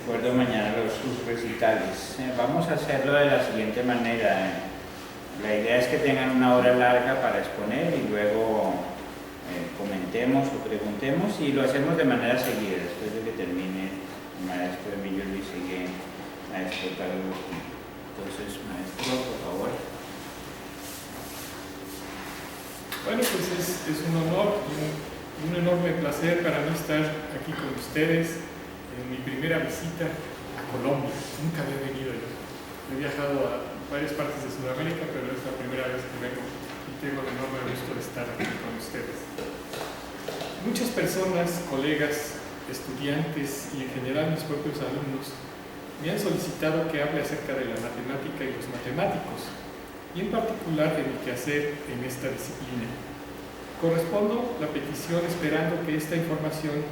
recuerdo mañana sus recitales. Vamos a hacerlo de la siguiente manera. La idea es que tengan una hora larga para exponer y luego comentemos o preguntemos, y lo hacemos de manera seguida. Después de que termine el maestro Emilio Luis sigue maestro Carlos. Entonces, maestro, por favor. Bueno, pues es un honor y un enorme placer para mí estar aquí con ustedes en mi primera visita a Colombia. Nunca había venido yo. He viajado a varias partes de Sudamérica, pero es la primera vez que vengo y tengo el enorme gusto de estar aquí con ustedes. Muchas personas, colegas, estudiantes y en general mis propios alumnos me han solicitado que hable acerca de la matemática y los matemáticos, y en particular de mi quehacer en esta disciplina. Correspondo la petición esperando que esta información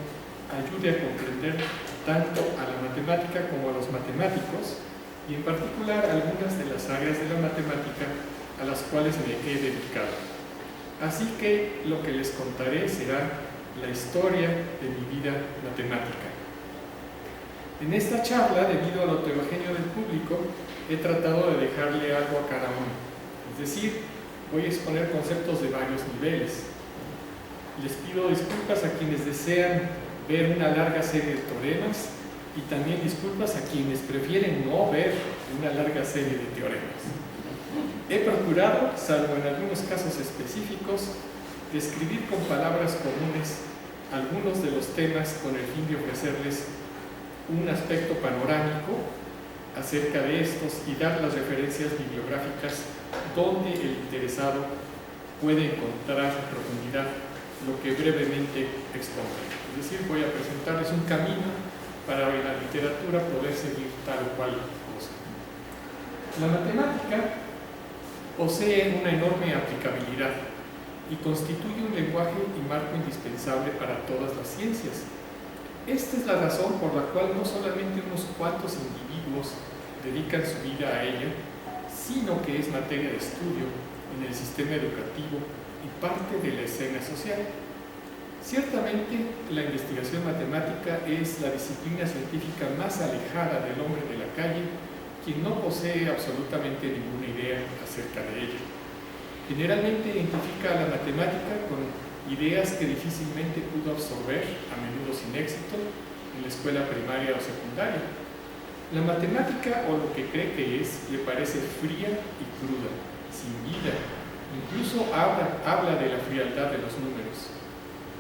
ayude a comprender tanto a la matemática como a los matemáticos, y en particular algunas de las áreas de la matemática a las cuales me he dedicado. Así que lo que les contaré será la historia de mi vida matemática. En esta charla, debido a lo heterogéneo del público, he tratado de dejarle algo a cada uno. Es decir, voy a exponer conceptos de varios niveles. Les pido disculpas a quienes desean ver una larga serie de teoremas y también disculpas a quienes prefieren no ver una larga serie de teoremas. He procurado, salvo en algunos casos específicos, describir con palabras comunes algunos de los temas con el fin de ofrecerles un aspecto panorámico acerca de estos y dar las referencias bibliográficas donde el interesado puede encontrar en profundidad lo que brevemente expondré. Es decir, voy a presentarles un camino para en la literatura poder seguir tal o cual cosa. La matemática posee una enorme aplicabilidad y constituye un lenguaje y marco indispensable para todas las ciencias. Esta es la razón por la cual no solamente unos cuantos individuos dedican su vida a ella, sino que es materia de estudio en el sistema educativo y parte de la escena social. Ciertamente, la investigación matemática es la disciplina científica más alejada del hombre de la calle, quien no posee absolutamente ninguna idea acerca de ella. Generalmente identifica a la matemática con ideas que difícilmente pudo absorber, a menudo sin éxito, en la escuela primaria o secundaria. La matemática, o lo que cree que es, le parece fría y cruda, sin vida. Incluso habla de la frialdad de los números.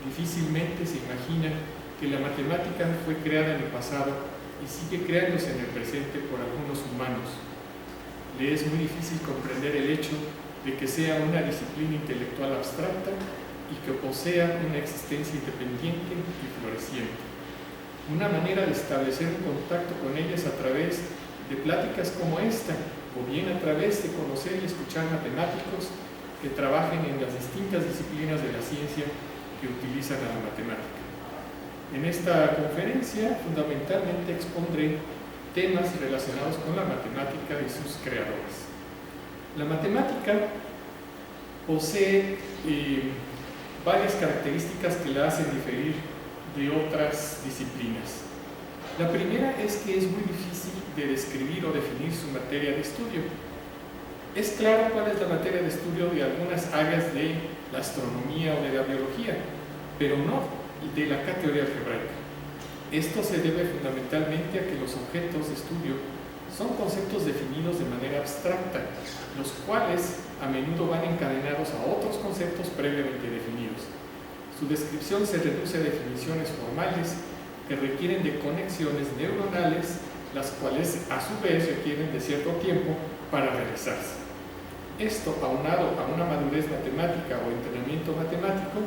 Difícilmente se imagina que la matemática fue creada en el pasado y sigue creándose en el presente por algunos humanos. Le es muy difícil comprender el hecho de que sea una disciplina intelectual abstracta y que posea una existencia independiente y floreciente. Una manera de establecer un contacto con ellas a través de pláticas como esta, o bien a través de conocer y escuchar matemáticos que trabajen en las distintas disciplinas de la ciencia que utilizan a la matemática. En esta conferencia, fundamentalmente expondré temas relacionados con la matemática y sus creadores. La matemática posee varias características que la hacen diferir de otras disciplinas. La primera es que es muy difícil de describir o definir su materia de estudio. Es claro cuál es la materia de estudio de algunas áreas de la astronomía o de la biología, pero no de la teoría algebraica. Esto se debe fundamentalmente a que los objetos de estudio son conceptos definidos de manera abstracta, los cuales a menudo van encadenados a otros conceptos previamente definidos. Su descripción se reduce a definiciones formales que requieren de conexiones neuronales, las cuales a su vez requieren de cierto tiempo para realizarse. Esto, aunado a una madurez matemática o entrenamiento matemático,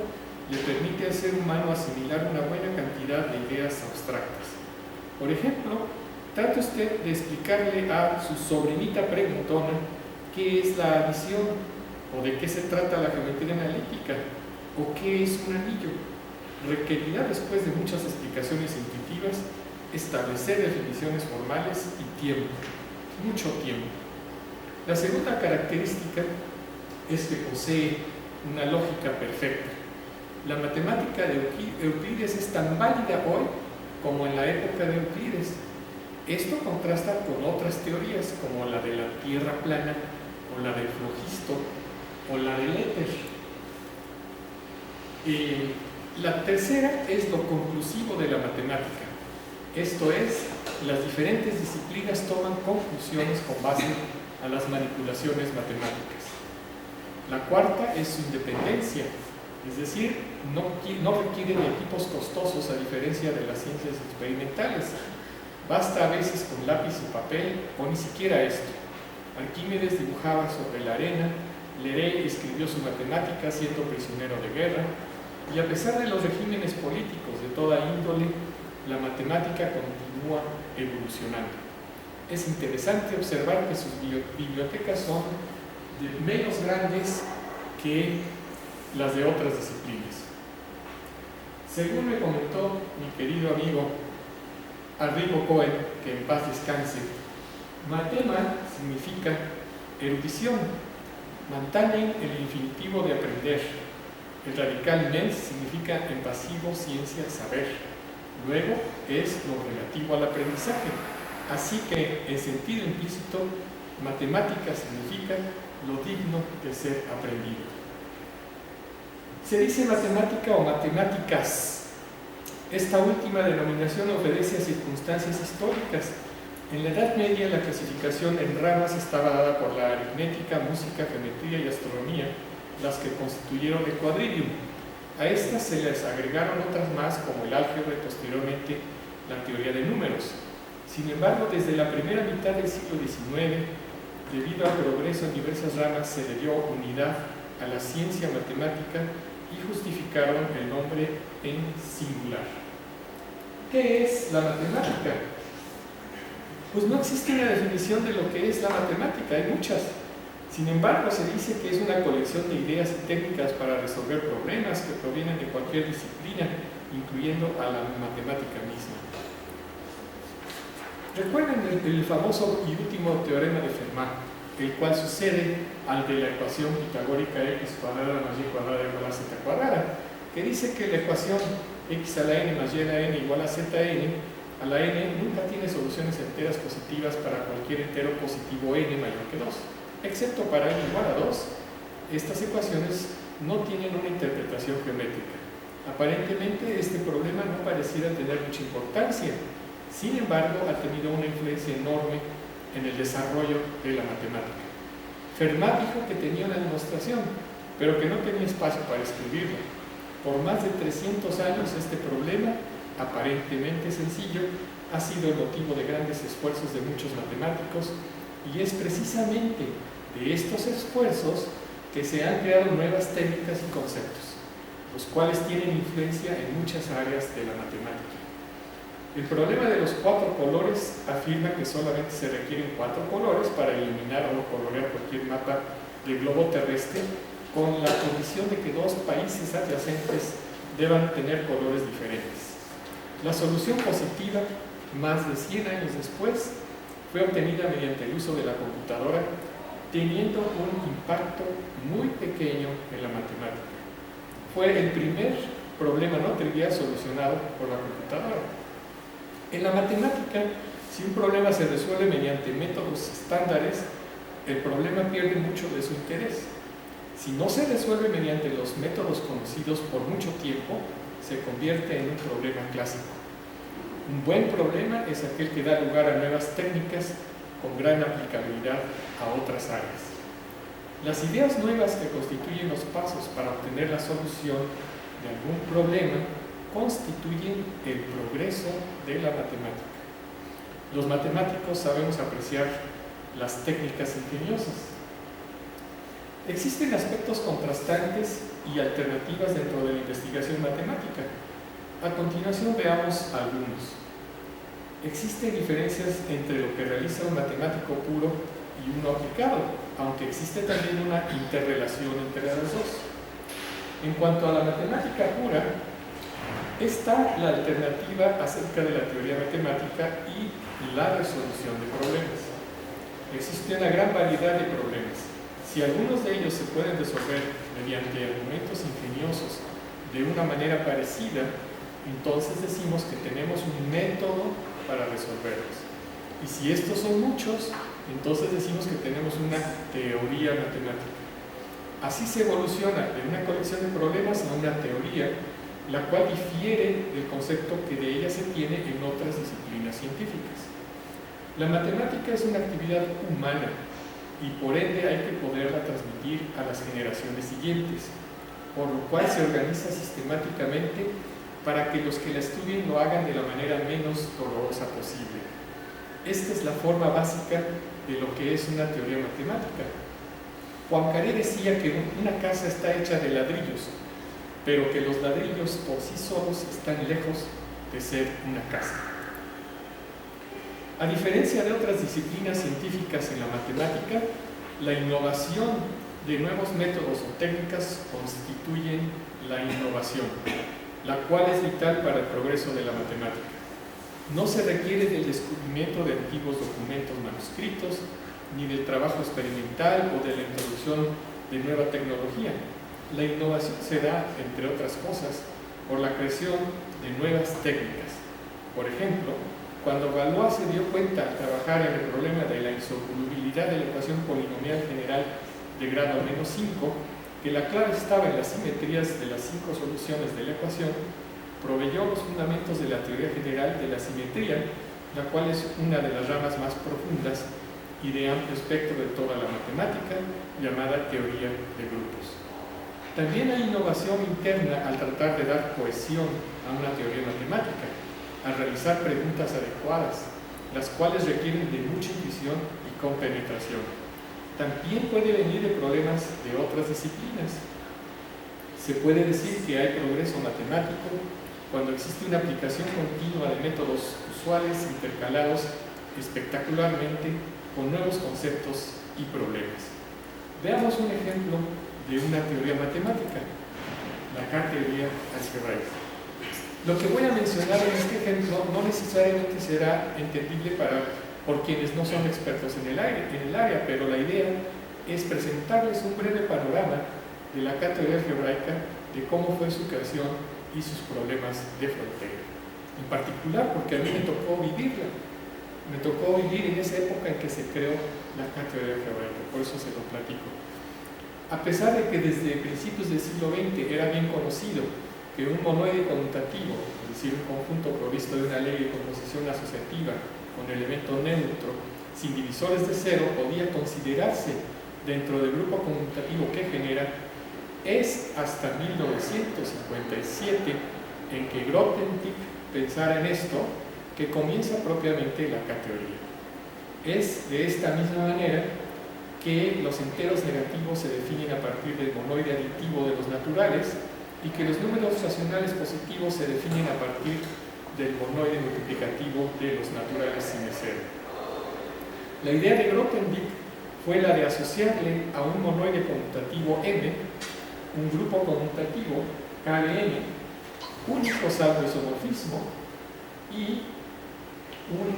le permite al ser humano asimilar una buena cantidad de ideas abstractas. Por ejemplo, trate usted de explicarle a su sobrinita preguntona qué es la adición, o de qué se trata la geometría analítica, o qué es un anillo. Requerirá, después de muchas explicaciones intuitivas, establecer definiciones formales y tiempo, mucho tiempo. La segunda característica es que posee una lógica perfecta. La matemática de Euclides es tan válida hoy como en la época de Euclides. Esto contrasta con otras teorías como la de la tierra plana o la del flogisto o la del éter. La tercera es lo conclusivo de la matemática. Esto es, las diferentes disciplinas toman conclusiones con base a las manipulaciones matemáticas. La cuarta es su independencia, es decir, no requiere de equipos costosos a diferencia de las ciencias experimentales. Basta a veces con lápiz y papel o ni siquiera esto. Arquímedes dibujaba sobre la arena, Leray escribió su matemática siendo prisionero de guerra, y a pesar de los regímenes políticos de toda índole, la matemática continúa evolucionando. Es interesante observar que sus bibliotecas son menos grandes que las de otras disciplinas. Según me comentó mi querido amigo Arrigo Cohen, que en paz descanse, matema significa erudición, mantanen el infinitivo de aprender, el radical mens significa en pasivo ciencia, saber, luego es lo relativo al aprendizaje, así que en sentido implícito, matemática significa lo digno de ser aprendido. Se dice matemática o matemáticas. Esta última denominación obedece a circunstancias históricas. En la Edad Media la clasificación en ramas estaba dada por la aritmética, música, geometría y astronomía, las que constituyeron el quadrivium. A estas se les agregaron otras más como el álgebra y posteriormente la teoría de números. Sin embargo, desde la primera mitad del siglo XIX, debido al progreso en diversas ramas, se le dio unidad a la ciencia matemática y justificaron el nombre en singular. ¿Qué es la matemática? Pues no existe una definición de lo que es la matemática, hay muchas. Sin embargo, se dice que es una colección de ideas y técnicas para resolver problemas que provienen de cualquier disciplina, incluyendo a la matemática misma. Recuerden el famoso y último teorema de Fermat, el cual sucede al de la ecuación pitagórica x cuadrada más y cuadrada igual a z cuadrada, que dice que la ecuación x a la n más y a la n igual a zn a la n nunca tiene soluciones enteras positivas para cualquier entero positivo n mayor que 2, excepto para n igual a 2. Estas ecuaciones no tienen una interpretación geométrica. Aparentemente este problema no pareciera tener mucha importancia, sin embargo ha tenido una influencia enorme en el desarrollo de la matemática. Fermat dijo que tenía una demostración, pero que no tenía espacio para escribirla. Por más de 300 años este problema, aparentemente sencillo, ha sido el motivo de grandes esfuerzos de muchos matemáticos, y es precisamente de estos esfuerzos que se han creado nuevas técnicas y conceptos, los cuales tienen influencia en muchas áreas de la matemática. El problema de los 4 colores afirma que solamente se requieren 4 colores para iluminar o colorear cualquier mapa del globo terrestre, con la condición de que 2 países adyacentes deban tener colores diferentes. La solución positiva, más de 100 años después, fue obtenida mediante el uso de la computadora, teniendo un impacto muy pequeño en la matemática. Fue el primer problema no trivial solucionado por la computadora. En la matemática, si un problema se resuelve mediante métodos estándares, el problema pierde mucho de su interés. Si no se resuelve mediante los métodos conocidos por mucho tiempo, se convierte en un problema clásico. Un buen problema es aquel que da lugar a nuevas técnicas con gran aplicabilidad a otras áreas. Las ideas nuevas que constituyen los pasos para obtener la solución de algún problema constituyen el progreso de la matemática. Los matemáticos sabemos apreciar las técnicas ingeniosas. Existen aspectos contrastantes y alternativas dentro de la investigación matemática. A continuación veamos algunos. Existen diferencias entre lo que realiza un matemático puro y uno aplicado, aunque existe también una interrelación entre las dos. En cuanto a la matemática pura, está la alternativa acerca de la teoría matemática y la resolución de problemas. Existe una gran variedad de problemas. Si algunos de ellos se pueden resolver mediante argumentos ingeniosos de una manera parecida, entonces decimos que tenemos un método para resolverlos. Y si estos son muchos, entonces decimos que tenemos una teoría matemática. Así se evoluciona de una colección de problemas a una teoría, la cual difiere del concepto que de ella se tiene en otras disciplinas científicas. La matemática es una actividad humana y por ende hay que poderla transmitir a las generaciones siguientes, por lo cual se organiza sistemáticamente para que los que la estudien lo hagan de la manera menos dolorosa posible. Esta es la forma básica de lo que es una teoría matemática. Poincaré decía que una casa está hecha de ladrillos, pero que los ladrillos por sí solos están lejos de ser una casa. A diferencia de otras disciplinas científicas en la matemática, la innovación de nuevos métodos o técnicas constituyen la innovación, la cual es vital para el progreso de la matemática. No se requiere del descubrimiento de antiguos documentos manuscritos, ni del trabajo experimental o de la introducción de nueva tecnología. La innovación se da, entre otras cosas, por la creación de nuevas técnicas. Por ejemplo, cuando Galois se dio cuenta al trabajar en el problema de la insolubilidad de la ecuación polinomial general de grado -5, que la clave estaba en las simetrías de las 5 soluciones de la ecuación, proveyó los fundamentos de la teoría general de la simetría, la cual es una de las ramas más profundas y de amplio espectro de toda la matemática, llamada teoría de grupos. También hay innovación interna al tratar de dar cohesión a una teoría matemática, al realizar preguntas adecuadas, las cuales requieren de mucha intuición y compenetración. También puede venir de problemas de otras disciplinas. Se puede decir que hay progreso matemático cuando existe una aplicación continua de métodos usuales intercalados espectacularmente con nuevos conceptos y problemas. Veamos un ejemplo de una teoría matemática, la K-teoría algebraica. Lo que voy a mencionar en este ejemplo no necesariamente será entendible por quienes no son expertos en el área, pero la idea es presentarles un breve panorama de la K-teoría algebraica, de cómo fue su creación y sus problemas de frontera. En particular porque a mí me tocó vivirla. Me tocó vivir en esa época en que se creó la K-teoría algebraica, por eso se lo platico. A pesar de que desde principios del siglo XX era bien conocido que un monoide conmutativo, es decir, un conjunto provisto de una ley de composición asociativa con elemento neutro, sin divisores de cero, podía considerarse dentro del grupo conmutativo que genera, es hasta 1957 en que Grothendieck pensara en esto, que comienza propiamente la K-teoría. Es de esta misma manera que los enteros negativos se definen a partir del monoide aditivo de los naturales y que los números racionales positivos se definen a partir del monoide multiplicativo de los naturales sin el cero. La idea de Grothendieck fue la de asociarle a un monoide conmutativo M, un grupo conmutativo K de N, único salvo isomorfismo y un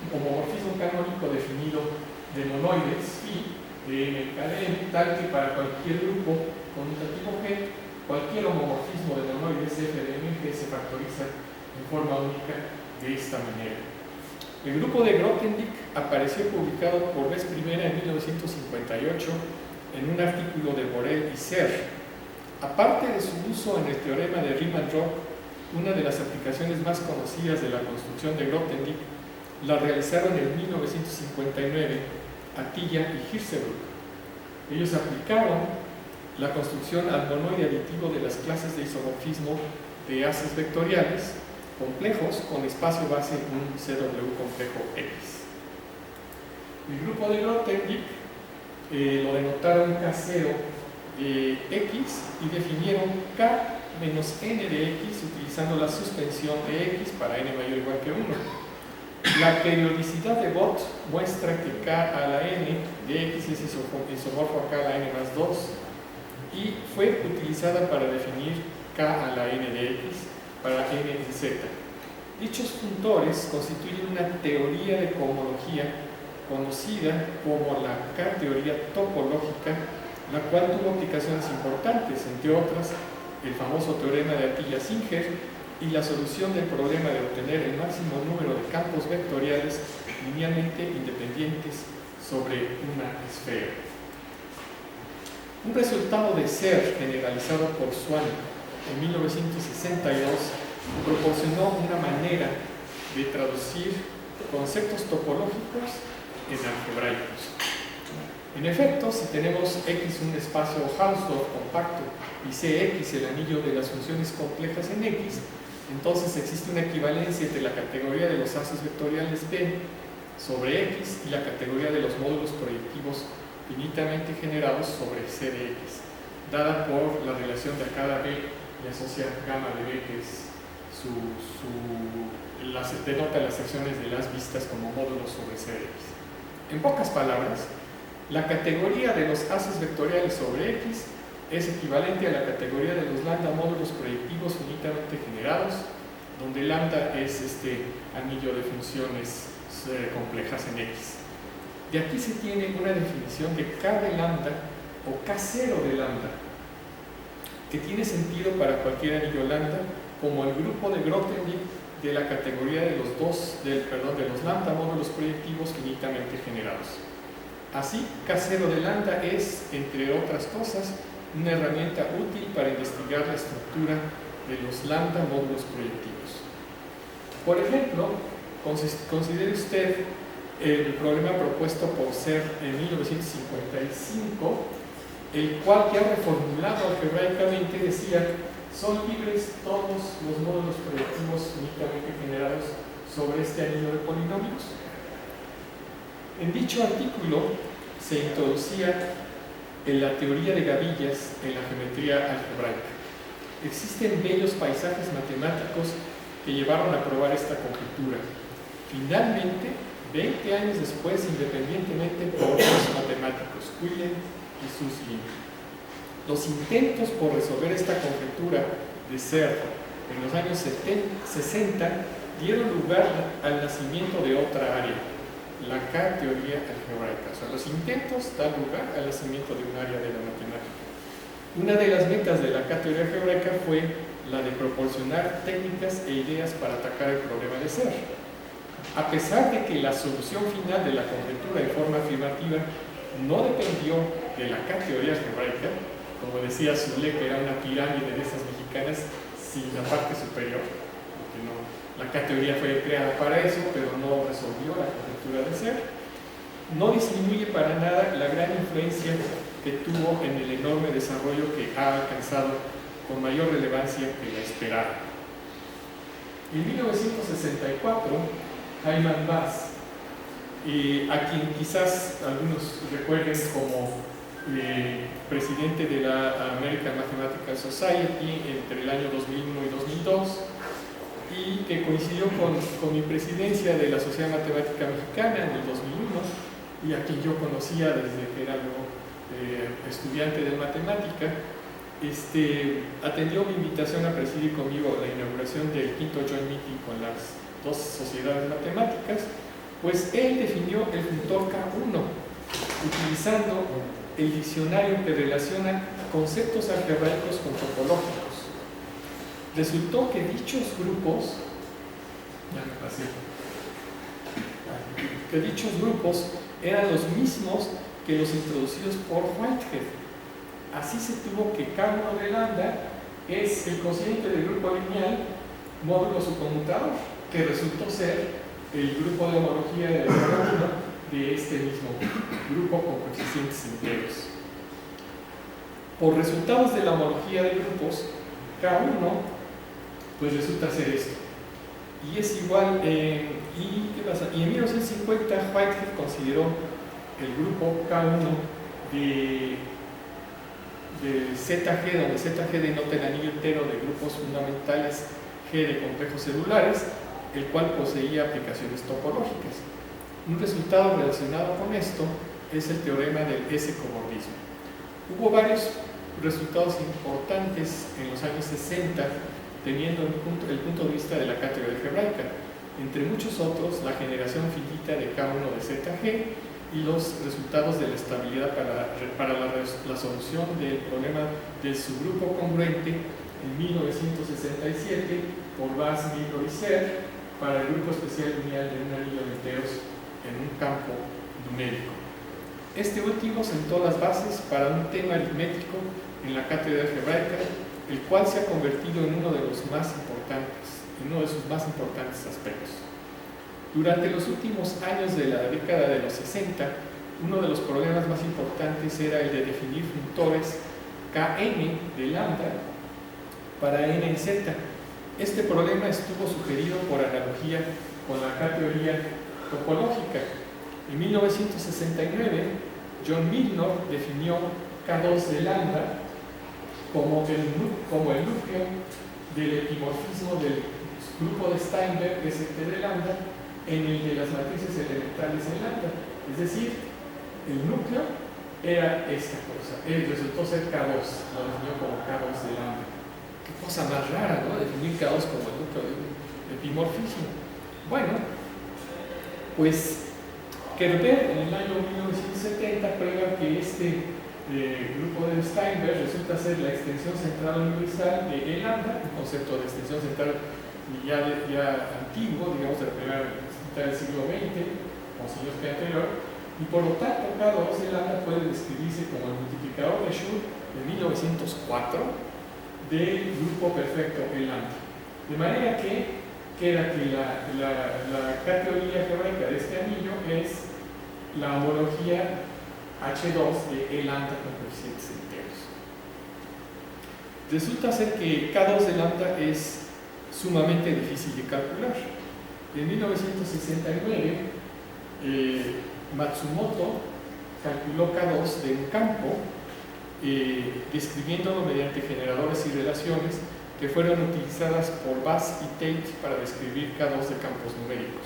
homomorfismo canónico definido de monoides phi de M K de N, tal que para cualquier grupo conmutativo G, cualquier homomorfismo de monoides F de M G se factoriza en forma única de esta manera. El grupo de Grothendieck apareció publicado por vez primera en 1958 en un artículo de Borel y Serre. Aparte de su uso en el teorema de Riemann-Roch, una de las aplicaciones más conocidas de la construcción de Grothendieck la realizaron en 1959 Atiyah y Hirzebruch. Ellos aplicaron la construcción al monoide aditivo de las clases de isomorfismo de haces vectoriales complejos con espacio base en un CW complejo X. El grupo de Grothendieck lo denotaron K0 X y definieron K menos n de X utilizando la suspensión de X para n mayor o igual que 1. La periodicidad de Bott muestra que K a la n de X es isomorfo a K a la n más 2 y fue utilizada para definir K a la n de X para n de Z. Dichos funtores constituyen una teoría de cohomología conocida como la K-teoría topológica, la cual tuvo aplicaciones importantes, entre otras el famoso teorema de Atiyah-Singer y la solución del problema de obtener el máximo número de campos vectoriales linealmente independientes sobre una esfera. Un resultado de ser generalizado por Swan en 1962 proporcionó una manera de traducir conceptos topológicos en algebraicos. En efecto, si tenemos X un espacio Hausdorff compacto y Cx el anillo de las funciones complejas en X, entonces existe una equivalencia entre la categoría de los haces vectoriales B sobre X y la categoría de los módulos proyectivos finitamente generados sobre C de X, dada por la relación de a cada B y asocia gamma de B, que es denota las secciones de las vistas como módulos sobre C de X. En pocas palabras, la categoría de los haces vectoriales sobre X es equivalente a la categoría de los lambda módulos proyectivos finitamente generados, donde lambda es este anillo de funciones complejas en X. De aquí se tiene una definición de K de lambda o K0 de lambda, que tiene sentido para cualquier anillo lambda, como el grupo de Grothendieck de la categoría de los lambda módulos proyectivos finitamente generados. Así, K0 de lambda es, entre otras cosas, una herramienta útil para investigar la estructura de los lambda módulos proyectivos. Por ejemplo, considere usted el problema propuesto por Serre en 1955, el cual, ya reformulado algebraicamente, decía: son libres todos los módulos proyectivos finitamente generados sobre este anillo de polinomios. En dicho artículo se introducía en la teoría de gavillas en la geometría algebraica. Existen bellos paisajes matemáticos que llevaron a probar esta conjetura. Finalmente, 20 años después, independientemente por los matemáticos Quillen y Suslin, los intentos por resolver esta conjetura de Serre en los años 60 dieron lugar al nacimiento de otra área, la K-teoría algebraica. O sea, los intentos dan lugar al nacimiento de un área de la matemática. Una de las metas de la K-teoría algebraica fue la de proporcionar técnicas e ideas para atacar el problema de Serre. A pesar de que la solución final de la conjetura en forma afirmativa no dependió de la K-teoría algebraica, como decía Zoulé, que era una pirámide de esas mexicanas sin la parte superior, porque no, la K-teoría fue creada para eso, pero no resolvió la conjetura de Serre, no disminuye para nada la gran influencia que tuvo en el enorme desarrollo que ha alcanzado con mayor relevancia que la esperada. En 1964, Hyman Bass, a quien quizás algunos recuerden como presidente de la American Mathematical Society entre el año 2001 y 2002, y que coincidió con mi presidencia de la Sociedad Matemática Mexicana en el 2001, y a quien yo conocía desde que era yo estudiante de matemática. Atendió mi invitación a presidir conmigo la inauguración del quinto Joint Meeting con las dos sociedades matemáticas, pues él definió el funtor K1 utilizando el diccionario que relaciona conceptos algebraicos con topológicos. Resultó que dichos grupos eran los mismos que los introducidos por Whitehead. Así se tuvo que K1 de lambda es el cociente del grupo lineal módulo su conmutador, que resultó ser el grupo de homología de K1 de este mismo grupo con coeficientes enteros. Por resultados de la homología de grupos, K1 pues resulta ser esto. Y es igual, ¿qué pasa? Y en 1950 Whitehead consideró el grupo K1 de ZG, donde ZG denota el anillo entero de grupos fundamentales G de complejos celulares, el cual poseía aplicaciones topológicas. Un resultado relacionado con esto es el teorema del S-cobordismo. Hubo varios resultados importantes en los años 60, teniendo el punto de vista de la K-teoría algebraica, entre muchos otros la generación finita de K1 de ZG y los resultados de la estabilidad para la solución del problema del subgrupo congruente en 1967 por Bass, Milor y Serre para el grupo especial lineal de un anillo de enteros campo numérico. Este último sentó las bases para un tema aritmético en la cátedra algebraica, el cual se ha convertido en uno de sus más importantes aspectos. Durante los últimos años de la década de los 60, uno de los problemas más importantes era el de definir funtores Kn de lambda para n en z. Este problema estuvo sugerido por analogía con la K-teoría topológica. En 1969, John Milnor definió K2 de lambda como el núcleo del epimorfismo del grupo de Steinberg St de lambda en el de las matrices elementales en lambda. Es decir, el núcleo era esta cosa. Él resultó ser K2, lo definió como K2 de lambda. Qué cosa más rara, ¿no? Definir K2 como el núcleo del epimorfismo. Bueno, pues Kerber en el año 1970 prueba que este grupo de Steinberg resulta ser la extensión central universal de E lambda, un concepto de extensión central ya antiguo, digamos de la primera mitad del siglo XX, como siglos que anterior, y por lo tanto K2 de lambda puede describirse como el multiplicador de Schur de 1904 del grupo perfecto E lambda. De manera que queda que la K-teoría algebraica de este anillo es la homología H2 de E lambda con coeficientes enteros. Resulta ser que K2 de lambda es sumamente difícil de calcular. En 1969, Matsumoto calculó K2 de un campo, describiéndolo mediante generadores y relaciones que fueron utilizadas por Bass y Tate para describir K2 de campos numéricos.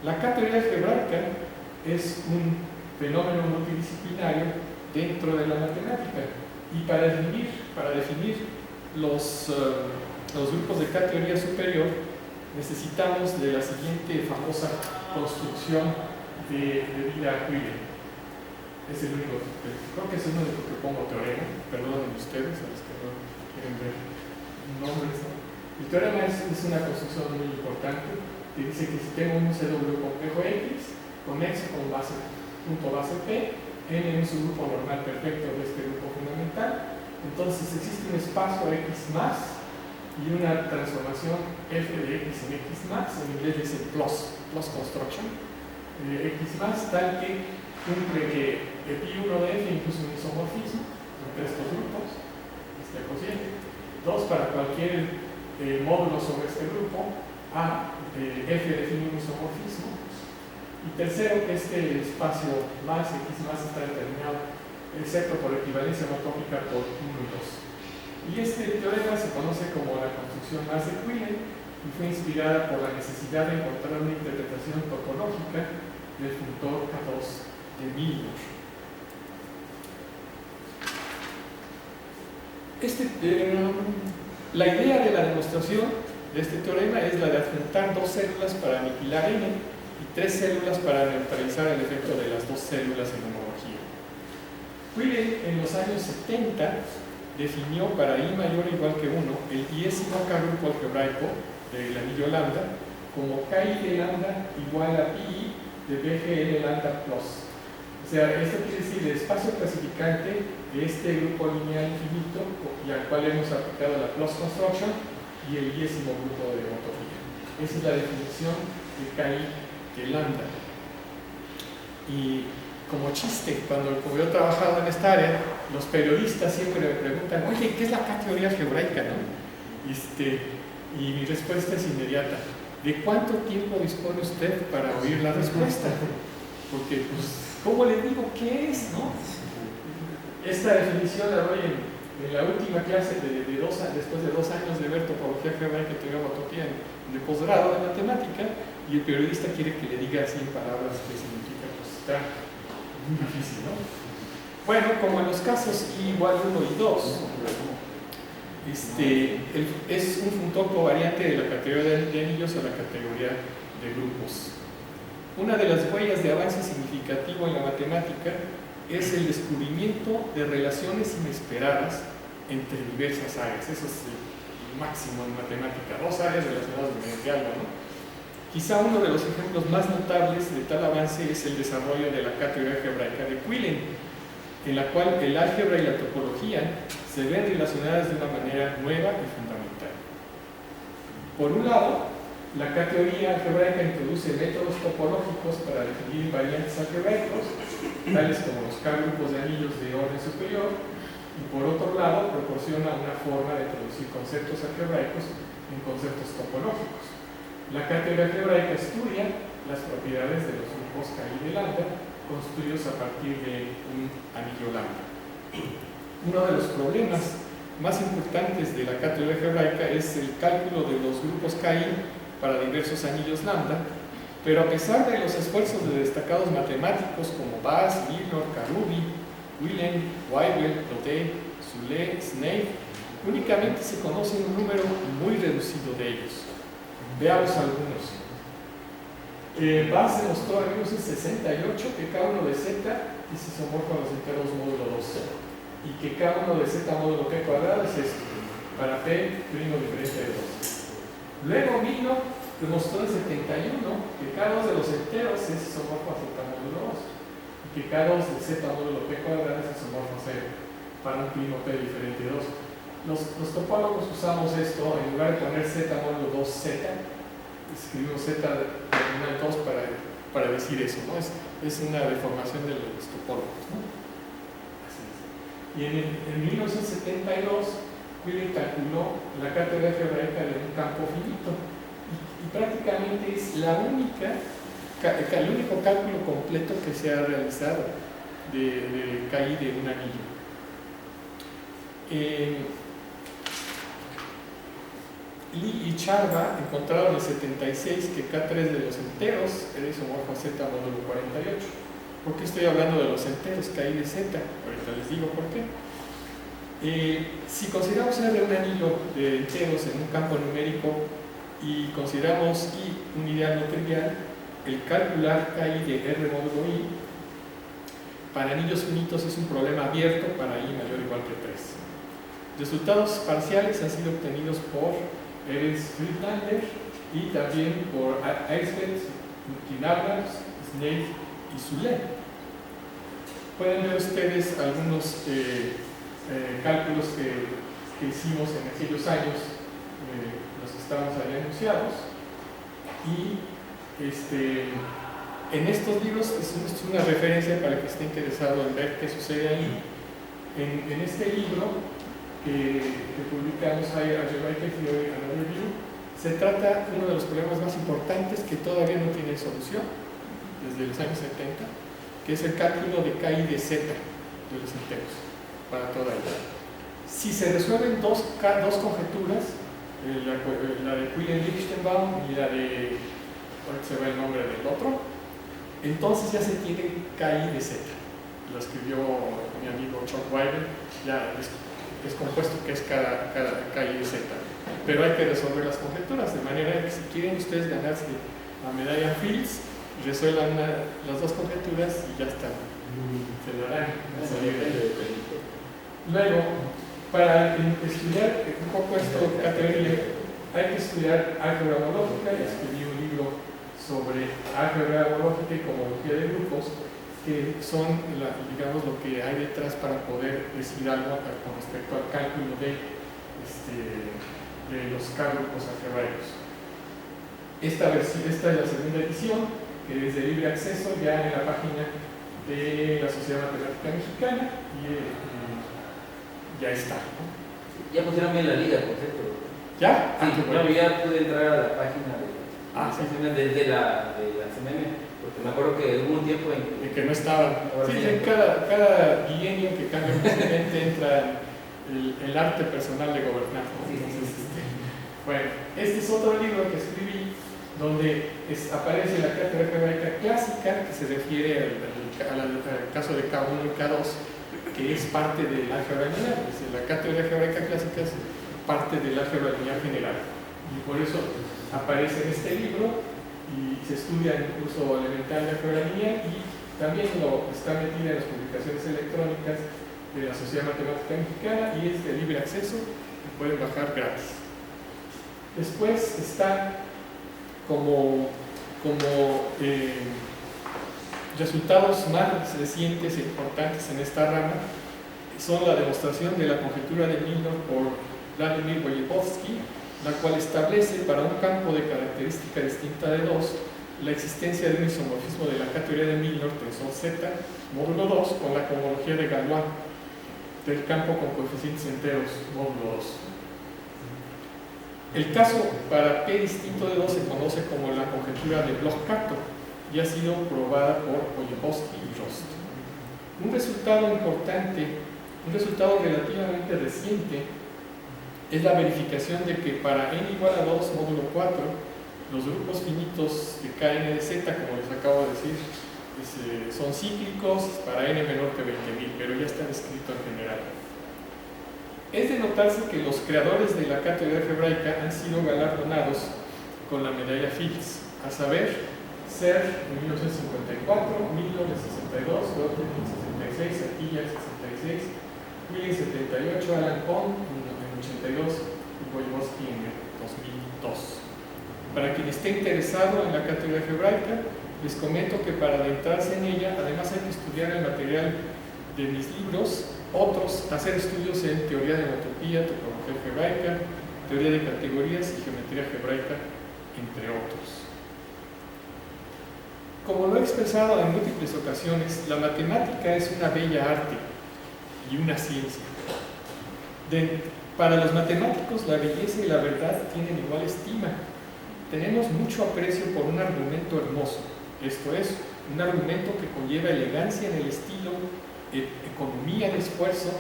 La K-teoría algebraica es un fenómeno multidisciplinario dentro de la matemática, y para definir los grupos de K-teoría superior necesitamos de la siguiente famosa construcción de Vida-Quillen. Es el único, creo que es el único que pongo teorema, perdonen ustedes a los que no quieren ver nombres, ¿no? El teorema es una construcción muy importante que dice que si tengo un CW complejo X con X como punto base P, N es un grupo normal perfecto de este grupo fundamental, entonces existe un espacio X más y una transformación F de X en X más, en inglés dice plus construction, X más, tal que cumple que pi1 de F incluso un isomorfismo entre estos grupos, este cociente. 2, para cualquier módulo sobre este grupo, A, F define un isomorfismo. Y tercero, que este espacio más, X más, está determinado, excepto por equivalencia homotópica por 1 y 2. Y este teorema se conoce como la construcción más de Quillen y fue inspirada por la necesidad de encontrar una interpretación topológica del funtor K2 de Milnor. La idea de la demostración de este teorema es la de adjuntar 2 células para aniquilar N y 3 células para neutralizar el efecto de las 2 células en homología. Quillen en los años 70 definió para I mayor o igual que 1 el iésimo K-grupo algebraico del anillo lambda como Ki de lambda igual a Pi de BGN lambda plus. O sea, esto quiere decir el espacio clasificante de este grupo lineal infinito y al cual hemos aplicado la plus construction y el iésimo grupo de homotopía. Esa es la definición de Ki de lambda. Y como chiste, como yo he trabajado en esta área, los periodistas siempre me preguntan, oye, ¿qué es la K-teoría algebraica, no? Y mi respuesta es inmediata. ¿De cuánto tiempo dispone usted para oír la respuesta? Porque, pues, ¿cómo le digo qué es, no? Esta definición la doy en la última clase después de 2 años de ver topología algebraica y teoría homotopía de posgrado de matemática, y el periodista quiere que le diga así en palabras qué significa. Pues está muy difícil, ¿no? Bueno, como en los casos I igual 1 y 2, es un funtor covariante de la categoría de anillos a la categoría de grupos. Una de las huellas de avance significativo en la matemática es el descubrimiento de relaciones inesperadas entre diversas áreas. Eso es el máximo en matemática, 2 áreas relacionadas mediante algo, ¿no? Quizá uno de los ejemplos más notables de tal avance es el desarrollo de la cátedra algebraica de Quillen, en la cual el álgebra y la topología se ven relacionadas de una manera nueva y fundamental. Por un lado, la categoría algebraica introduce métodos topológicos para definir invariantes algebraicos, tales como los K-grupos de anillos de orden superior, y por otro lado proporciona una forma de introducir conceptos algebraicos en conceptos topológicos. La cátedra algebraica estudia las propiedades de los grupos K y de lambda construidos a partir de un anillo lambda. Uno de los problemas más importantes de la cátedra algebraica es el cálculo de los grupos KI para diversos anillos lambda, pero a pesar de los esfuerzos de destacados matemáticos como Bass, Milnor, Karoubi, Quillen, Weibel, Daudet, Soule, Snape, únicamente se conoce un número muy reducido de ellos. Veamos algunos. Bass demostró en 1968 que K1 de Z es isomorfo a los enteros módulo 2 y que K1 de Z módulo P cuadrado es esto, para P primo diferente de 2. Luego Milnor demostró en 71 que K2 de los enteros es isomorfo a Z módulo 2 y que K2 de Z módulo P cuadrado es isomorfo a 0 para un primo P diferente de 2. Los topólogos usamos esto, en lugar de poner Z módulo 2Z, escribimos Z terminal 2 para decir eso, ¿no? Es una deformación de los topólogos, ¿no? Así es. Y en 1972, Quillen calculó la cátedra algebraica de un campo finito y prácticamente es el único cálculo completo que se ha realizado de KI de un anillo. Lee y Charba encontraron en el 76 que K3 de los enteros era isomorfo a Z módulo 48. ¿Por qué estoy hablando de los enteros? KI de Z. Ahorita les digo por qué. Si consideramos R un anillo de enteros en un campo numérico y consideramos I un ideal no trivial, el calcular KI de R módulo I para anillos finitos es un problema abierto para I mayor o igual que 3. Resultados parciales han sido obtenidos por Eres Friedlander y también por Eisbeth, Kinaber, Snape y Soule. Pueden ver ustedes algunos cálculos que hicimos en aquellos años, los que estábamos ahí anunciados, y en estos libros es una referencia para que esté interesado en ver qué sucede ahí. En este libro que publicamos ahí, Algebraic Theory and Overview, se trata uno de los problemas más importantes que todavía no tiene solución desde los años 70, que es el cálculo de KI de Z de los enteros para toda ella. Si se resuelven dos conjeturas, la de Quillen-Lichtenbaum y la de, ahora se va el nombre del otro, entonces ya se tiene KI de Z. Lo escribió mi amigo Chuck Weibel, ya es compuesto que es cada KI de Z. Pero hay que resolver las conjeturas, de manera que si quieren ustedes ganarse la medalla Fields, resuelvan las dos conjeturas y ya está. Se darán. Luego, para estudiar un poco esta categoría, hay que estudiar álgebra homológica. Y escribí un libro sobre álgebra homológica y cohomología de grupos, que son, digamos, lo que hay detrás para poder decir algo con respecto al cálculo de los K-grupos algebraicos. Esta es la segunda edición, que es de libre acceso, ya en la página de la Sociedad Matemática Mexicana, y ya está, ¿no? Ya pusieron bien la liga, por cierto. ¿Ya? Sí, bueno, ya pude entrar a la página sí. de la CMM, porque me acuerdo que hubo un tiempo en que no estaban. Sí, en cada bienio que cambia el presidente entra el arte personal de gobernar, ¿no? Entonces, bueno, este es otro libro que escribí donde aparece la cátedra algebraica clásica, que se refiere al caso de K1 y K2, que es parte del álgebra lineal. Es decir, la cátedra algebraica clásica es parte del álgebra lineal general, y por eso aparece en este libro y se estudia el curso elemental de álgebra lineal, y también está metida en las publicaciones electrónicas de la Sociedad Matemática Mexicana, y es de libre acceso y pueden bajar gratis. Después está como como resultados más recientes e importantes en esta rama son la demostración de la conjetura de Milnor por Vladimir Vojevodský, la cual establece para un campo de característica distinta de 2 la existencia de un isomorfismo de la K-teoría de Milnor, tensor Z, módulo 2, con la cohomología de Galois del campo con coeficientes enteros, módulo 2. El caso para P distinto de 2 se conoce como la conjetura de Bloch-Kato y ha sido probada por Vojevodský y Rost. Un resultado importante, un resultado relativamente reciente, es la verificación de que para n igual a 2 módulo 4, los grupos finitos de Kn de Z, como les acabo de decir, son cíclicos para n menor que 20.000, pero ya está descrito en general. Es de notarse que los creadores de la K-teoría algebraica han sido galardonados con la medalla Fields, a saber, Serre en 1954, Milnor en 62, Gottlieb en 66, Atiyah en 66, Will en 78, Alan Kohn en 82 y Vojevodský en 2002. Para quien esté interesado en la K-teoría algebraica, les comento que para adentrarse en ella, además hay que estudiar el material de mis libros, hacer estudios en teoría de homotopía, topología algebraica, teoría de categorías y geometría algebraica, entre otros. Como lo he expresado en múltiples ocasiones, la matemática es una bella arte y una ciencia. Para los matemáticos, la belleza y la verdad tienen igual estima. Tenemos mucho aprecio por un argumento hermoso, esto es, un argumento que conlleva elegancia en el estilo, economía de esfuerzo,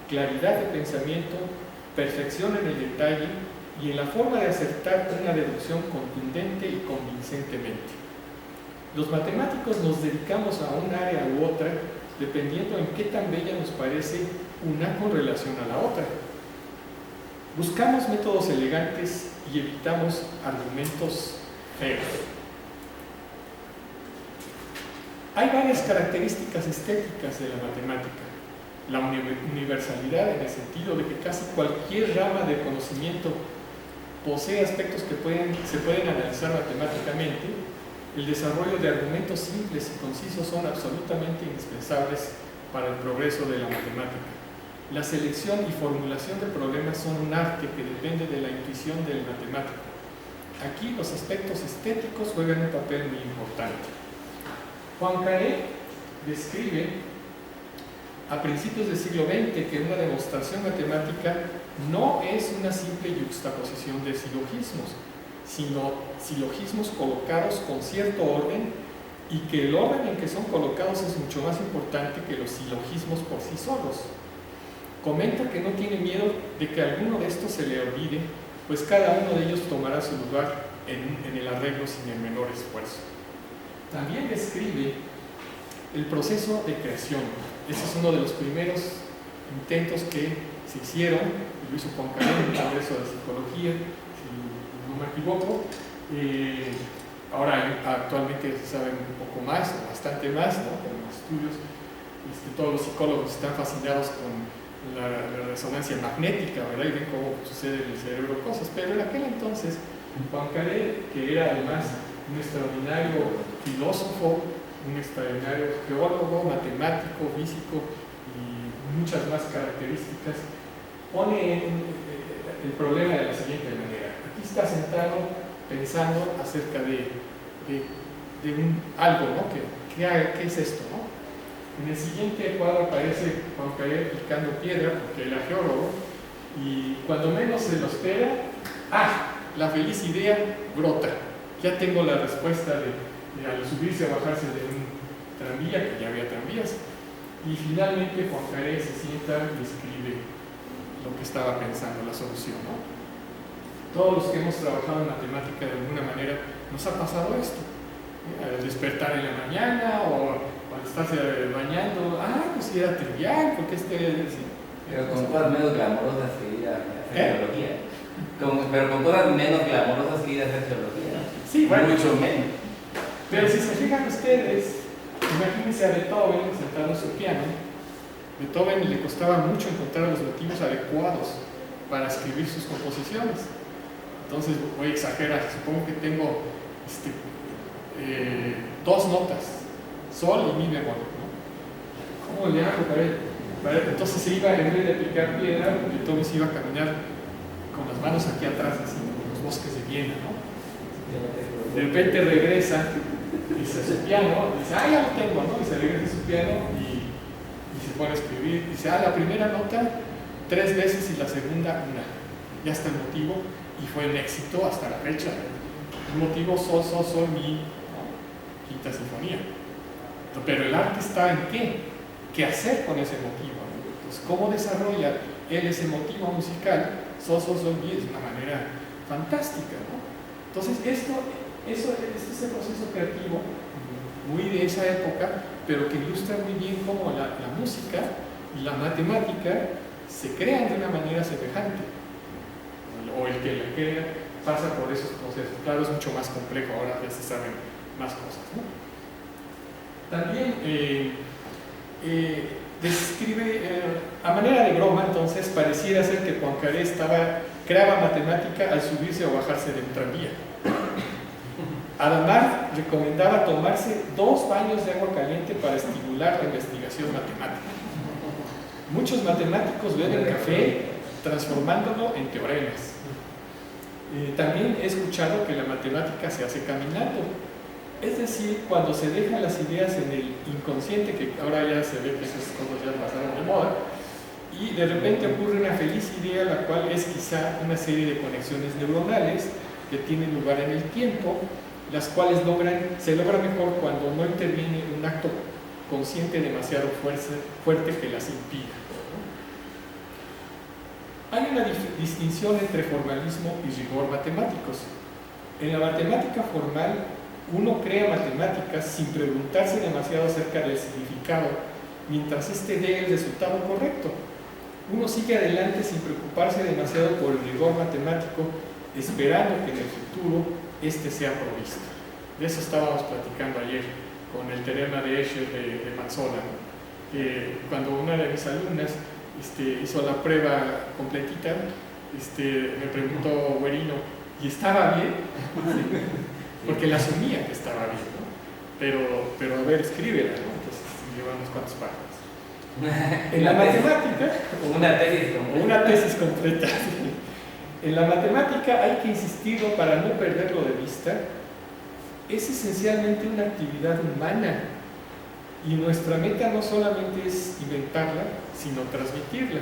claridad de pensamiento, perfección en el detalle y en la forma de acertar una deducción contundente y convincentemente. Los matemáticos nos dedicamos a un área u otra dependiendo en qué tan bella nos parece una con relación a la otra. Buscamos métodos elegantes y evitamos argumentos feos. Hay varias características estéticas de la matemática. La universalidad, en el sentido de que casi cualquier rama de conocimiento posee aspectos que se pueden analizar matemáticamente. El desarrollo de argumentos simples y concisos son absolutamente indispensables para el progreso de la matemática. La selección y formulación de problemas son un arte que depende de la intuición del matemático. Aquí los aspectos estéticos juegan un papel muy importante. Poincaré describe a principios del siglo XX que una demostración matemática no es una simple yuxtaposición de silogismos, sino silogismos colocados con cierto orden y que el orden en que son colocados es mucho más importante que los silogismos por sí solos. Comenta que no tiene miedo de que alguno de estos se le olvide, pues cada uno de ellos tomará su lugar en el arreglo sin el menor esfuerzo. También describe el proceso de creación. Ese es uno de los primeros intentos que se hicieron, y lo hizo Poincaré en el Congreso de Psicología, si no me equivoco. Ahora actualmente se sabe un poco más, o bastante más, ¿no? Con los estudios. Todos los psicólogos están fascinados con la resonancia magnética, ¿verdad? Y ven cómo sucede en el cerebro cosas. Pero en aquel entonces, Poincaré, que era además un extraordinario filósofo, un extraordinario geólogo, matemático, físico y muchas más características, pone el problema de la siguiente manera. Aquí está sentado pensando acerca de algo, ¿no? ¿Qué es esto, no? En el siguiente cuadro aparece Poincaré picando piedra, porque era geólogo, y cuando menos se lo espera, la feliz idea brota. Ya tengo la respuesta al subirse o bajarse de un tranvía, que ya había tranvías, y finalmente Poincaré se sienta y escribe lo que estaba pensando, la solución, ¿no? Todos los que hemos trabajado en matemática de alguna manera nos ha pasado esto. Al despertar en la mañana o cuando estás bañando, pues era trivial, porque Pero con cosas menos glamorosas que ir a hacer geología. Pero con cosas menos glamorosas que ir a hacer geología. Sí, bueno. Mucho menos. Pero si se fijan ustedes, imagínense a Beethoven sentado en su piano. Beethoven le costaba mucho encontrar los motivos adecuados para escribir sus composiciones. Entonces voy a exagerar, supongo que tengo 2 notas, sol y mi bemol, ¿no? ¿Cómo le hago para él? Entonces se iba, en vez de picar piedra, entonces iba a caminar con las manos aquí atrás, así, en los bosques de Viena, ¿no? De repente regresa, dice su piano, dice, ya lo tengo, ¿no? Y se regresa a su piano y se pone a escribir. Dice, la primera nota 3 veces y la segunda 1. Ya está el motivo y fue un éxito hasta la fecha. El motivo sol, sol, sol, mi, ¿no? Quinta sinfonía. Pero el arte está en qué? ¿Qué hacer con ese motivo? Entonces, ¿cómo desarrolla él ese motivo musical? Sol, sol, sol, mi, es una manera fantástica, ¿no? Entonces, eso es ese proceso creativo muy de esa época, pero que ilustra muy bien cómo la música y la matemática se crean de una manera semejante, o el que la crea pasa por esos procesos. Claro, es mucho más complejo, ahora ya se saben más cosas, ¿no? También describe, a manera de broma, entonces, pareciera ser que Poincaré creaba matemática al subirse o bajarse del tranvía. Además, recomendaba tomarse 2 baños de agua caliente para estimular la investigación matemática. Muchos matemáticos beben café transformándolo en teoremas. También he escuchado que la matemática se hace caminando. Es decir, cuando se dejan las ideas en el inconsciente, que ahora ya se ve que esas cosas ya pasaron de moda, y de repente ocurre una feliz idea, la cual es quizá una serie de conexiones neuronales que tienen lugar en el tiempo, las cuales se logra mejor cuando no interviene un acto consciente demasiado fuerte que las impida. Hay una distinción entre formalismo y rigor matemáticos. En la matemática formal, uno crea matemáticas sin preguntarse demasiado acerca del significado, mientras éste dé el resultado correcto. Uno sigue adelante sin preocuparse demasiado por el rigor matemático, esperando que en el futuro este sea provisto. De eso estábamos platicando ayer con el teorema de Escher de Mazzola, ¿no? Que cuando una de mis alumnas hizo la prueba completita, me preguntó Guerino, ¿y estaba bien? Porque la asumía que estaba bien, ¿no? Pero a ver, escríbela, ¿no? Entonces lleva unas cuantas páginas. En la matemática, una tesis completa. En la matemática hay que insistirlo para no perderlo de vista. Es esencialmente una actividad humana y nuestra meta no solamente es inventarla, sino transmitirla.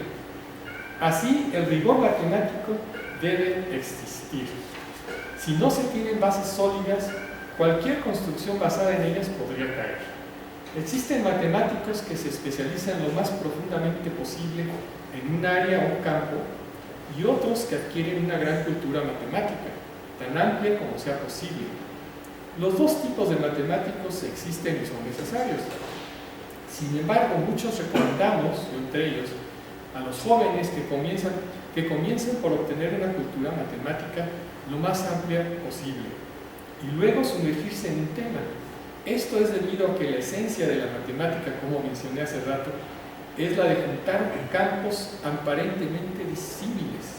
Así, el rigor matemático debe existir. Si no se tienen bases sólidas, cualquier construcción basada en ellas podría caer. Existen matemáticos que se especializan lo más profundamente posible en un área o un campo, y otros que adquieren una gran cultura matemática, tan amplia como sea posible. Los 2 tipos de matemáticos existen y son necesarios. Sin embargo, muchos recomendamos, entre ellos, a los jóvenes que comiencen por obtener una cultura matemática lo más amplia posible y luego sumergirse en un tema. Esto es debido a que la esencia de la matemática, como mencioné hace rato, es la de juntar campos aparentemente disímiles.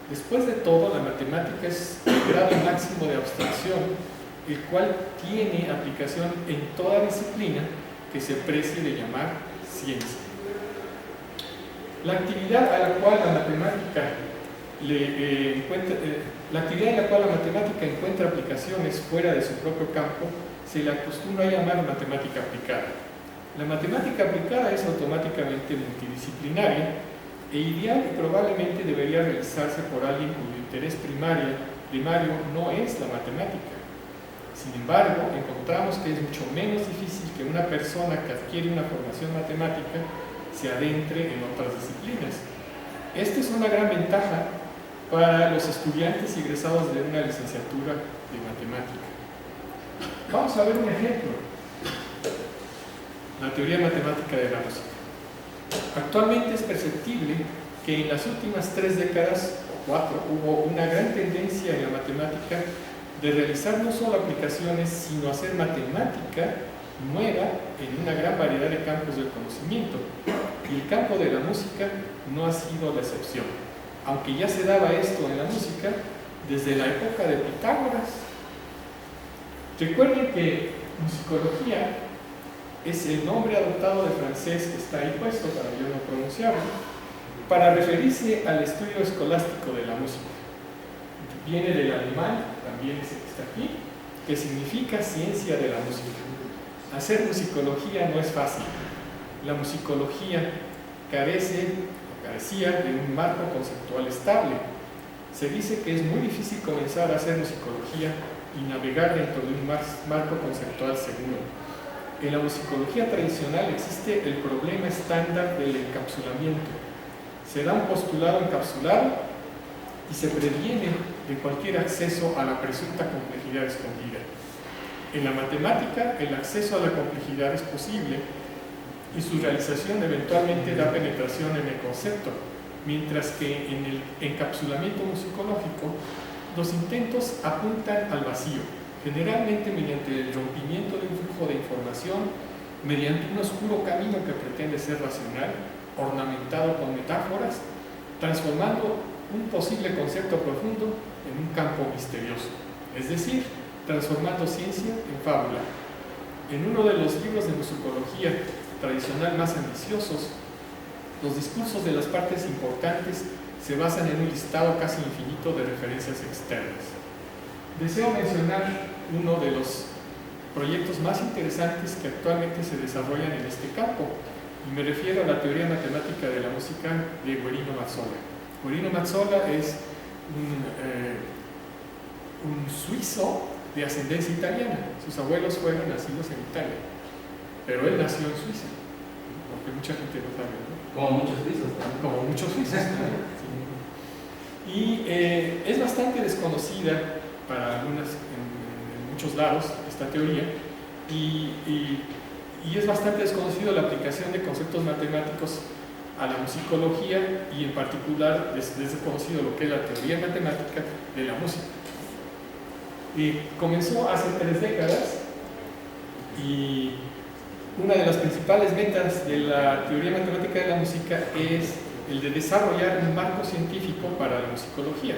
Después de todo, la matemática es el grado máximo de abstracción, el cual tiene aplicación en toda disciplina que se precie de llamar ciencia. La actividad a la cual la matemática encuentra aplicaciones fuera de su propio campo se le acostumbra a llamar matemática aplicada. La matemática aplicada es automáticamente multidisciplinaria e ideal y probablemente debería realizarse por alguien cuyo interés primario no es la matemática. Sin embargo, encontramos que es mucho menos difícil que una persona que adquiere una formación matemática se adentre en otras disciplinas. Esta es una gran ventaja para los estudiantes egresados de una licenciatura de matemática. Vamos a ver un ejemplo. La teoría matemática de la música. Actualmente es perceptible que en las últimas 3 décadas o 4 hubo una gran tendencia en la matemática de realizar no solo aplicaciones, sino hacer matemática nueva en una gran variedad de campos del conocimiento. Y el campo de la música no ha sido la excepción, aunque ya se daba esto en la música desde la época de Pitágoras. Recuerden que musicología es el nombre adoptado de francés que está ahí puesto para yo no pronunciarlo, para referirse al estudio escolástico de la música. Viene del alemán, también ese que está aquí, que significa ciencia de la música. Hacer musicología no es fácil. La musicología carecía de un marco conceptual estable. Se dice que es muy difícil comenzar a hacer musicología y navegar dentro de un marco conceptual seguro. En la musicología tradicional existe el problema estándar del encapsulamiento. Se da un postulado encapsulado y se previene de cualquier acceso a la presunta complejidad escondida. En la matemática, el acceso a la complejidad es posible y su realización eventualmente da penetración en el concepto, mientras que en el encapsulamiento musicológico, los intentos apuntan al vacío, generalmente mediante el rompimiento de un flujo de información, mediante un oscuro camino que pretende ser racional, ornamentado con metáforas, transformando un posible concepto profundo en un campo misterioso, es decir, transformando ciencia en fábula. En uno de los libros de musicología tradicional más ambiciosos, los discursos de las partes importantes se basan en un listado casi infinito de referencias externas. Deseo mencionar uno de los proyectos más interesantes que actualmente se desarrollan en este campo, y me refiero a la teoría matemática de la música de Guerino Mazzola. Guerino Mazzola es un suizo de ascendencia italiana. Sus abuelos fueron nacidos en Italia, pero él nació en Suiza, porque mucha gente no sabe, ¿no? Como muchos suizos, ¿no? Como muchos suizos, ¿no? Sí. Y es bastante desconocida para algunas, en muchos lados, esta teoría, y es bastante desconocido la aplicación de conceptos matemáticos a la musicología, y en particular es desconocido lo que es la teoría matemática de la música. Comenzó hace 3 décadas, y una de las principales metas de la teoría matemática de la música es el de desarrollar un marco científico para la musicología.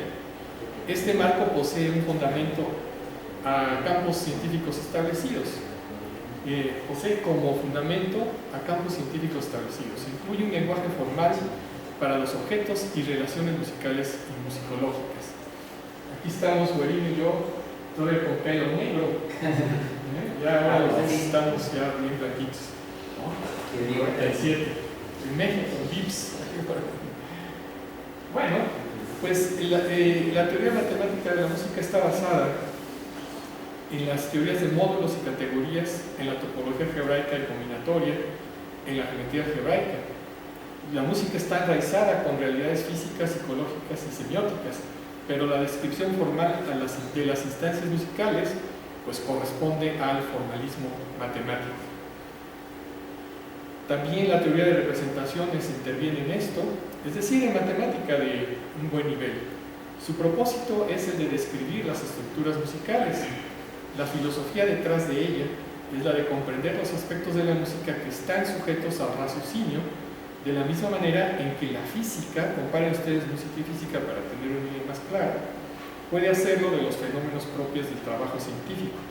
Este marco posee un fundamento a campos científicos establecidos. Posee como fundamento a campos científicos establecidos. Incluye un lenguaje formal para los objetos y relaciones musicales y musicológicas. Aquí estamos, Guerino y yo, todavía con pelo negro. Ya ahora los dos estamos ya bien blanquitos. ¿No? 47. En México, VIPs. Bueno, pues la teoría matemática de la música está basada en las teorías de módulos y categorías, en la topología algebraica y combinatoria, en la geometría algebraica. La música está enraizada con realidades físicas, psicológicas y semióticas, pero la descripción formal de las instancias musicales pues corresponde al formalismo matemático. También la teoría de representaciones interviene en esto, es decir, en matemática de un buen nivel. Su propósito es el de describir las estructuras musicales. La filosofía detrás de ella es la de comprender los aspectos de la música que están sujetos al raciocinio, de la misma manera en que la física, comparen ustedes música y física para tener una idea más clara, puede hacerlo de los fenómenos propios del trabajo científico.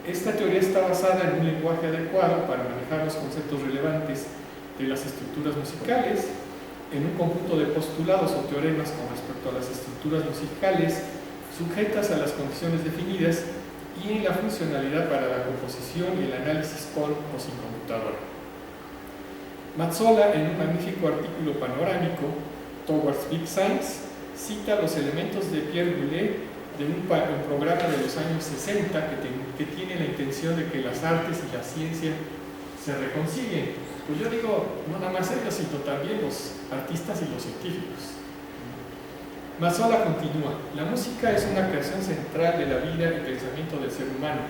Esta teoría está basada en un lenguaje adecuado para manejar los conceptos relevantes de las estructuras musicales, en un conjunto de postulados o teoremas con respecto a las estructuras musicales sujetas a las condiciones definidas, y en la funcionalidad para la composición y el análisis con o sin computadora. Mazzola, en un magnífico artículo panorámico, Towards Big Science, cita los elementos de Pierre Boulez de un programa de los años 60 que tiene la intención de que las artes y la ciencia se reconcilien. Pues yo digo, no nada más ellos, sino también los artistas y los científicos. Mazzola continúa: la música es una creación central de la vida y pensamiento del ser humano,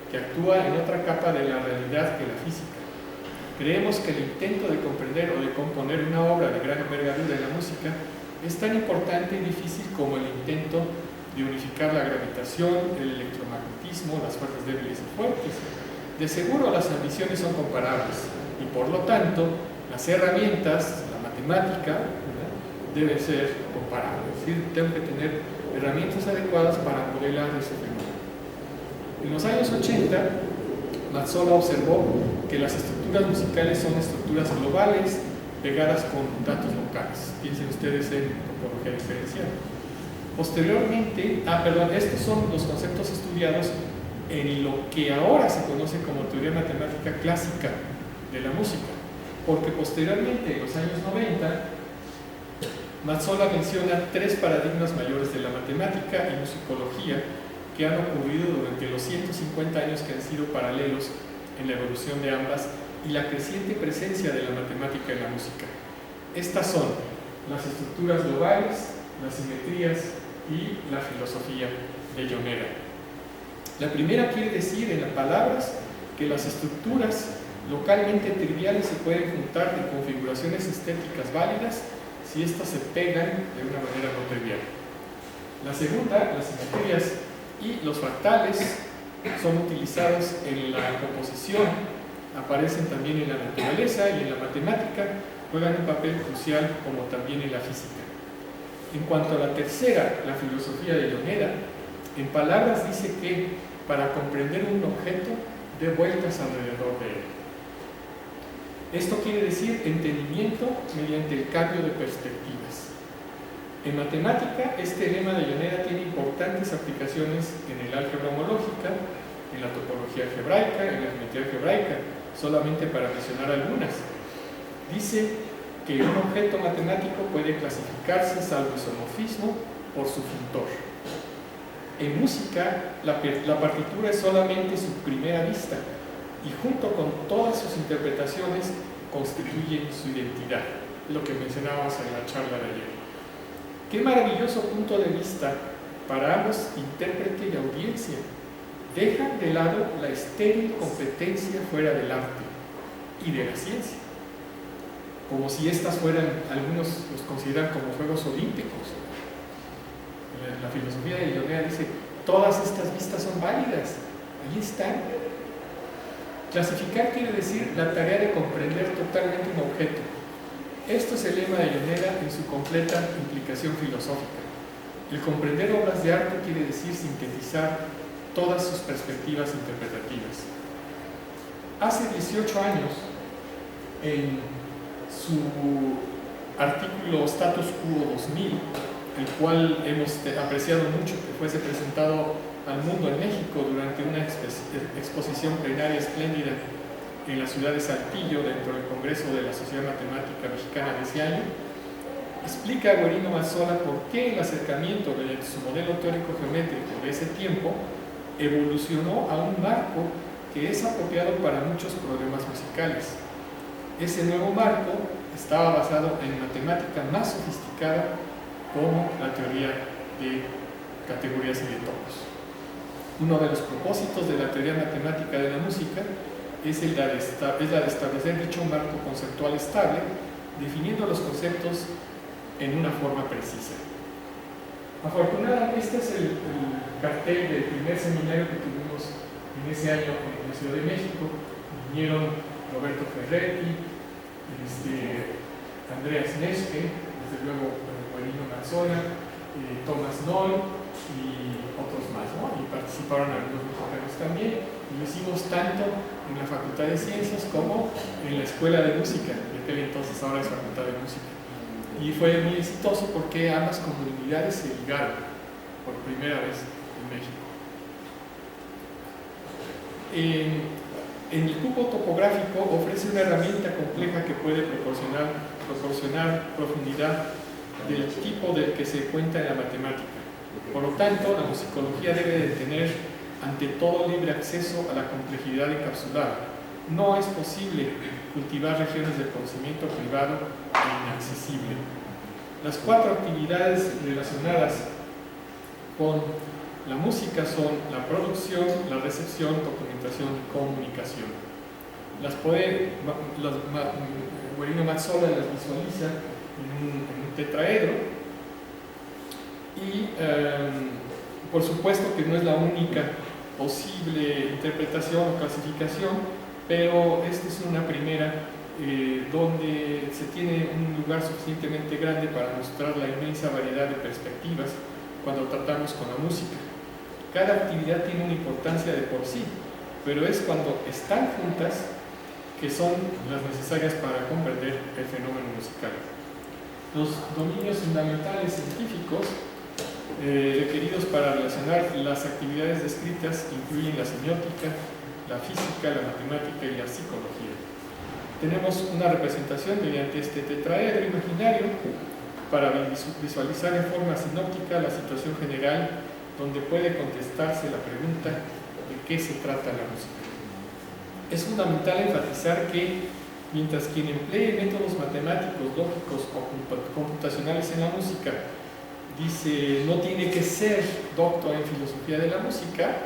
que actúa en otra capa de la realidad que la física. Creemos que el intento de comprender o de componer una obra de gran envergadura en la música es tan importante y difícil como el intento de unificar la gravitación, el electromagnetismo, las fuerzas débiles y fuertes. De seguro las ambiciones son comparables y por lo tanto las herramientas, la matemática, ¿verdad?, deben ser comparables. Es decir, tengo que tener herramientas adecuadas para modelar ese fenómeno. En los años 80, Mazzola observó que las estructuras musicales son estructuras globales pegadas con datos locales. Piensen ustedes en topología diferencial. Posteriormente, estos son los conceptos estudiados en lo que ahora se conoce como teoría matemática clásica de la música, porque posteriormente, en los años 90, Mazzola menciona 3 paradigmas mayores de la matemática y musicología que han ocurrido durante los 150 años que han sido paralelos en la evolución de ambas y la creciente presencia de la matemática en la música. Estas son las estructuras globales, las simetrías y la filosofía de Yoneda. La primera quiere decir, en las palabras, que las estructuras localmente triviales se pueden juntar de configuraciones estéticas válidas si éstas se pegan de una manera no trivial. La segunda, las simetrías y los fractales son utilizados en la composición, aparecen también en la naturaleza y en la matemática, juegan un papel crucial como también en la física. En cuanto a la tercera, la filosofía de Yoneda, en palabras dice que para comprender un objeto dé vueltas alrededor de él. Esto quiere decir entendimiento mediante el cambio de perspectivas. En matemática, este lema de Yoneda tiene importantes aplicaciones en el álgebra homológica, en la topología algebraica, en la geometría algebraica, solamente para mencionar algunas. Dice que un objeto matemático puede clasificarse, salvo isomorfismo, por su funtor. En música, la partitura es solamente su primera vista y junto con todas sus interpretaciones constituyen su identidad, lo que mencionábamos en la charla de ayer. Qué maravilloso punto de vista para ambos, intérprete y audiencia. Dejan de lado la estéril competencia fuera del arte y de la ciencia, como si estas fueran, algunos los consideran como juegos olímpicos. La filosofía de Yoneda dice, todas estas vistas son válidas, ahí están. Clasificar quiere decir la tarea de comprender totalmente un objeto. Esto es el lema de Yoneda en su completa implicación filosófica. El comprender obras de arte quiere decir sintetizar todas sus perspectivas interpretativas. Hace 18 años, en su artículo Status Quo 2000, el cual hemos apreciado mucho que fuese presentado al mundo en México durante una exposición plenaria espléndida en la ciudad de Saltillo, dentro del Congreso de la Sociedad Matemática Mexicana de ese año, explica a Guerino Mazzola por qué el acercamiento de su modelo teórico geométrico de ese tiempo evolucionó a un marco que es apropiado para muchos problemas musicales. Ese nuevo marco estaba basado en matemática más sofisticada, como la teoría de categorías y de topos. Uno de los propósitos de la teoría matemática de la música es la de establecer dicho marco conceptual estable, definiendo los conceptos en una forma precisa. Afortunadamente, este es el cartel del primer seminario que tuvimos en ese año en la Ciudad de México. Vinieron Roberto Ferretti, Andreas Neske, desde luego Guerino Mazzola, Thomas Noll y otros más, ¿no? Y participaron algunos mexicanos también. Y lo hicimos tanto en la Facultad de Ciencias como en la Escuela de Música, de aquel entonces ahora es Facultad de Música. Y fue muy exitoso porque ambas comunidades se ligaron por primera vez en México. En el cubo topográfico ofrece una herramienta compleja que puede proporcionar profundidad del tipo del que se cuenta en la matemática. Por lo tanto, la musicología debe de tener ante todo libre acceso a la complejidad encapsulada. No es posible cultivar regiones del conocimiento privado e inaccesible. Las 4 actividades relacionadas con la música son la producción, la recepción, documentación y comunicación. Guerino Mazzola las visualiza en un tetraedro y por supuesto que no es la única posible interpretación o clasificación, pero esta es una primera donde se tiene un lugar suficientemente grande para mostrar la inmensa variedad de perspectivas cuando tratamos con la música. Cada actividad tiene una importancia de por sí, pero es cuando están juntas que son las necesarias para comprender el fenómeno musical. Los dominios fundamentales científicos requeridos para relacionar las actividades descritas incluyen la semiótica, la física, la matemática y la psicología. Tenemos una representación mediante este tetraedro imaginario para visualizar en forma sinóptica la situación general donde puede contestarse la pregunta de qué se trata la música. Es fundamental enfatizar que mientras quien emplee métodos matemáticos, lógicos o computacionales en la música dice no tiene que ser doctor en filosofía de la música,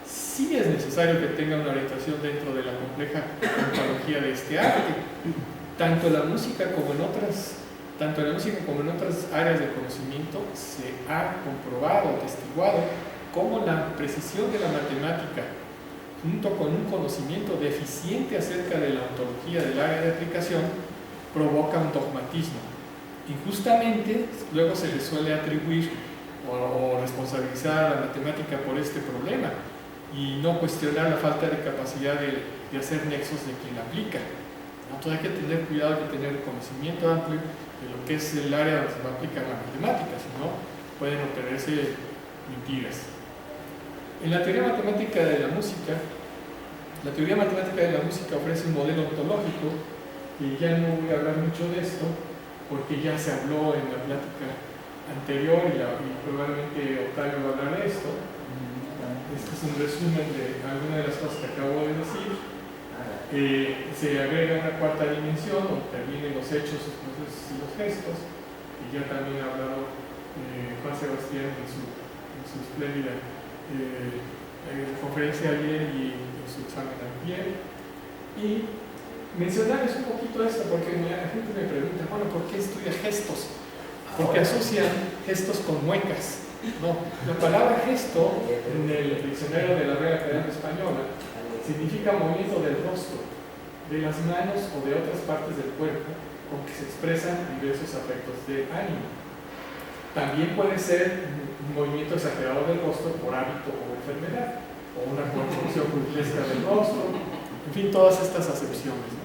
sí es necesario que tenga una orientación dentro de la compleja ontología de este arte. Tanto en la música como en otras áreas de conocimiento se ha comprobado, atestiguado, cómo la precisión de la matemática, junto con un conocimiento deficiente acerca de la ontología del área de aplicación, provoca un dogmatismo. Injustamente, luego se le suele atribuir o responsabilizar a la matemática por este problema y no cuestionar la falta de capacidad de hacer nexos de quien la aplica. Entonces hay que tener cuidado, hay que tener conocimiento amplio de lo que es el área donde se va a aplicar la matemática, si no pueden obtenerse mentiras. En la teoría matemática de la música ofrece un modelo ontológico, y ya no voy a hablar mucho de esto, porque ya se habló en la plática anterior y probablemente Octavio va a hablar de esto. Este es un resumen de algunas de las cosas que acabo de decir. Se agrega una cuarta dimensión donde intervienen los hechos, los procesos y los gestos, y ya también ha hablado Juan Sebastián en su espléndida conferencia ayer y en su examen ayer. Y mencionarles un poquito esto porque la gente me pregunta, bueno, ¿por qué estudia gestos? Porque asocian gestos con muecas. No, la palabra gesto en el diccionario de la Real Academia Española significa movimiento del rostro, de las manos o de otras partes del cuerpo con que se expresan diversos afectos de ánimo. También puede ser un movimiento exagerado del rostro por hábito o enfermedad, o una construcción burlesca del rostro, en fin, todas estas acepciones.